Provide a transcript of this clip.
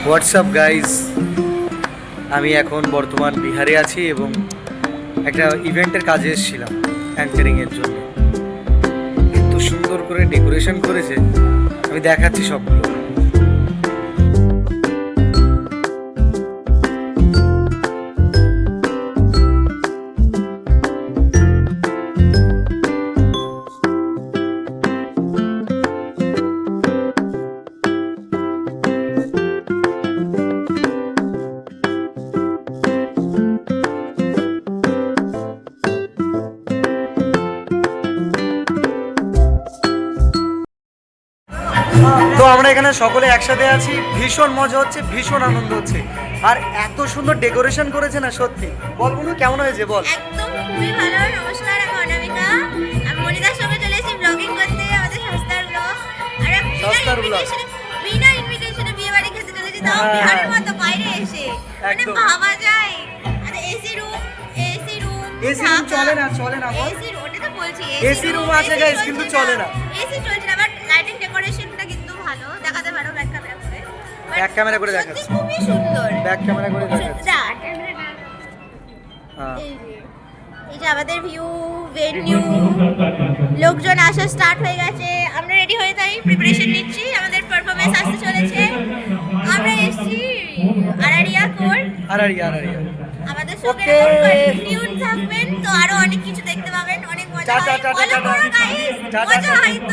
WhatsApp guys, আমি এখন বর্তমান বিহারে আছি এবং একটা ইভেন্টের কাজে এসেছিলাম অ্যাঙ্কারিংয়ের জন্য। এত সুন্দর করে ডেকোরেশন করেছে, আমি দেখাচ্ছি সবগুলো। তো আমরা এখানে সকলে একসাথে আছি, ভীষণ মজা হচ্ছে, ভীষণ আনন্দ হচ্ছে। আর এত সুন্দর ডেকোরেশন করেছে না, সত্যি বল বলুন কেমন হয়েছে বল। একদম খুবই ভালো। নমস্কার, আমি অনামিকা। আমি মনিদার সঙ্গে চলে এসেছি ব্লগিং করতে, আমাদের সস্তার ব্লগ। আর সস্তার ব্লগ। বিনা ইনভিটেশনে বিয়ে বাড়ি খেতে চলেছি, তাও হ্যাঁ। বিহারের মতো বাইরে এসে। মানে একদম। ভাবা যায়। আর এসি রুম চলে না বল। এসি ওটা তো বলছি, AC room আছে guys, কিন্তু চলে না। এসি চলছে না, বাট লাইটিং ডেকোরেশনটা কিন্তু ভালো। দেখাতে পারো ব্যাক ক্যামেরা করে। ব্যাক ক্যামেরা করে সত্যি দেখাচ্ছি। খুবই সুন্দর। ব্যাক ক্যামেরা করে দেখাচ্ছি। যা, ক্যামেরা না। হ্যাঁ। এই যে আমাদের ভিউ ভেন্যু, লোকজন আসা স্টার্ট হয়ে গেছে। আমরা রেডি হয়ে তাই প্রিপারেশন নিচ্ছি, আমাদের পারফরমেন্স আসতে চলেছে। আমরা এসেছি আরারিয়া কোর্ট। আরারিয়া। আমাদের সঙ্গে Okay. টিউন থাকবেন, তো আরো অনেক কিছু দেখতে পাবেন, অনেক মজা টাটা, হয়। Tata, Follow tata. করো guys, টাটা, মজা টাটা। হয় তো।